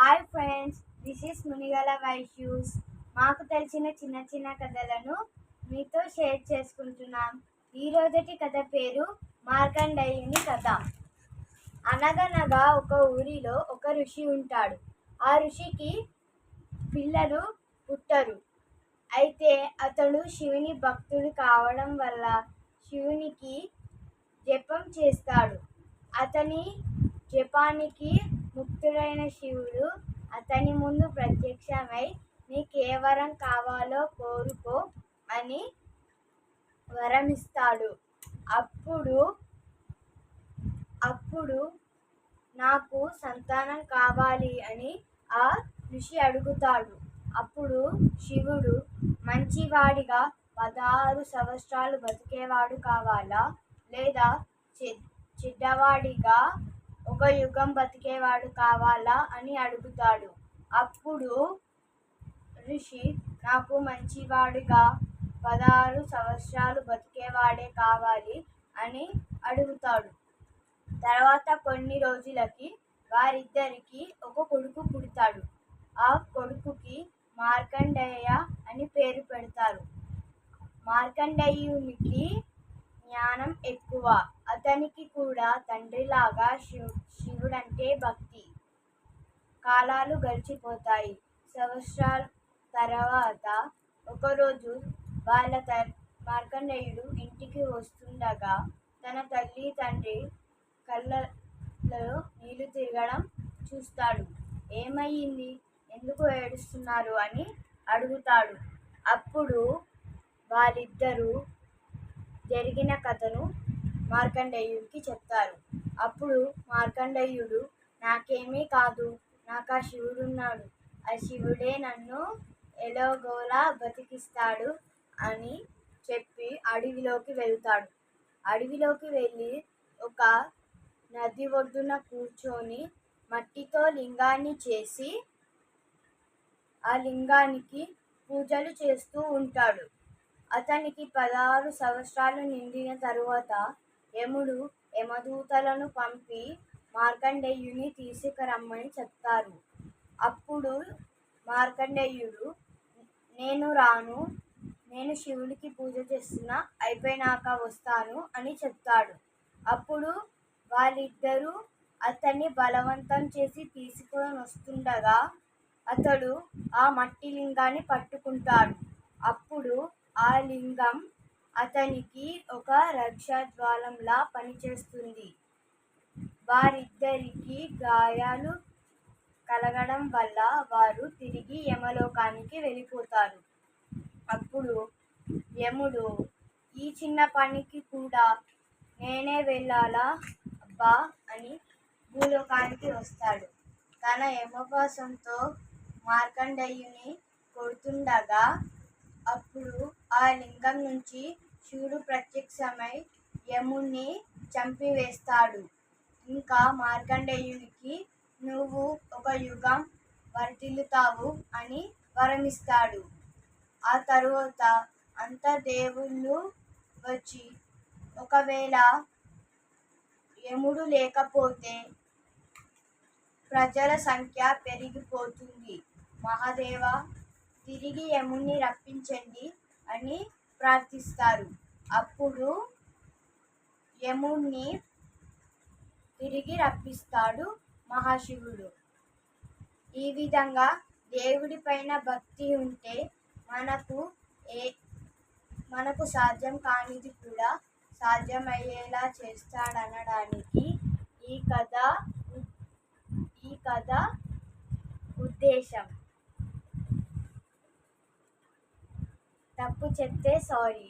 Hi friends, this is Munigala Vaishu's. మాకు తెలిసిన చిన్న చిన్న కథలను మీతో షేర్ చేసుకుంటున్నాం. ఈరోజటి కథ పేరు మార్కండేయుని కథ. అనగనగా ఒక ఊరిలో ఒక ఋషి ఉంటాడు. ఆ ఋషికి పిల్లలు పుట్టరు. అయితే అతడు శివుని భక్తుడు కావడం వల్ల శివునికి జపం చేస్తాడు. అతని జపానికి ముక్తుడైన శివుడు అతని ముందు ప్రత్యక్షమై నీకే వరం కావాలో కోరుకో అని వరమిస్తాడు. అప్పుడు నాకు సంతానం కావాలి అని ఆ ఋషి అడుగుతాడు. అప్పుడు శివుడు మంచివాడిగా 16 సంవత్సరాలు బతికేవాడు కావాలా, లేదా చెడ్డవాడిగా 1 యుగం బతికేవాడు కావాలా అని అడుగుతాడు. అప్పుడు ఋషి నాకు మంచివాడిగా 16 సంవత్సరాలు బతికేవాడే కావాలి అని అడుగుతాడు. తర్వాత కొన్ని రోజులకి వారిద్దరికి ఒక కొడుకు పుడతాడు. ఆ కొడుకుకి మార్కండేయ అని పేరు పెడతారు. మార్కండేయునికి జ్ఞానం ఎక్కువ. అతనికి కూడా తండ్రిలాగా శివుడంటే భక్తి. కాలాలు గడిచిపోతాయి. సంవత్సరాల తర్వాత ఒకరోజు వాళ్ళ మార్కండేయుడు ఇంటికి వస్తుండగా తన తల్లి తండ్రి కళ్ళలో నీళ్లు తిరగడం చూస్తాడు. ఏమయ్యింది, ఎందుకు ఏడుస్తున్నారు అని అడుగుతాడు. అప్పుడు వాళ్ళిద్దరూ జరిగిన కథను మార్కండేయుడికి చెప్తారు. అప్పుడు మార్కండేయుడు నాకేమీ కాదు, నాకు ఆ శివుడున్నాడు, ఆ శివుడే నన్ను ఎలాగోలా బతికిస్తాడు అని చెప్పి అడవిలోకి వెళ్తాడు. అడవిలోకి వెళ్ళి ఒక నది ఒడ్డున కూర్చొని మట్టితో లింగాన్ని చేసి ఆ లింగానికి పూజలు చేస్తూ ఉంటాడు. అతనికి 16 సంవత్సరాలు నిండిన తరువాత యముడు యమదూతలను పంపి మార్కండేయుని తీసుకురమ్మని చెప్తారు. అప్పుడు మార్కండేయుడు నేను రాను, నేను శివుడికి పూజ చేస్తున్నా, అయిపోయినాక వస్తాను అని చెప్తాడు. అప్పుడు వాళ్ళిద్దరూ అతన్ని బలవంతం చేసి తీసుకొని వస్తుండగా అతడు ఆ మట్టి లింగాన్ని పట్టుకుంటాడు. అప్పుడు ఆ లింగం అతనికి ఒక రక్షాద్వారంలా పనిచేస్తుంది. వారిద్దరికీ గాయాలు కలగడం వల్ల వారు తిరిగి యమలోకానికి వెళ్ళిపోతారు. అప్పుడు యముడు ఈ చిన్న పనికి కూడా నేనే వెళ్ళాలా అబ్బా అని భూలోకానికి వస్తాడు. తన యమపాశంతో మార్కండేయుని కొడుతుండగా అప్పుడు ఆ లింగం నుంచి శివుడు ప్రత్యక్షమై యముణ్ణి చంపివేస్తాడు. ఇంకా మార్కండేయునికి నువ్వు 1 యుగం వర్ధిల్లుతావు అని వరమిస్తాడు. ఆ తరువాత అంతా దేవుళ్ళు వచ్చి ఒకవేళ యముడు లేకపోతే ప్రజల సంఖ్య పెరిగిపోతుంది, మహాదేవ తిరిగి యముణ్ణి రప్పించండి అని ప్రార్థిస్తారు. అప్పుడు యముణ్ణి తిరిగి రప్పిస్తాడు మహాశివుడు. ఈ విధంగా దేవుడి పైన భక్తి ఉంటే మనకు సాధ్యం కానిది కూడా సాధ్యమయ్యేలా చేస్తాడనడానికి ఈ కథ ఉద్దేశం. తప్పు చెప్తే సారీ.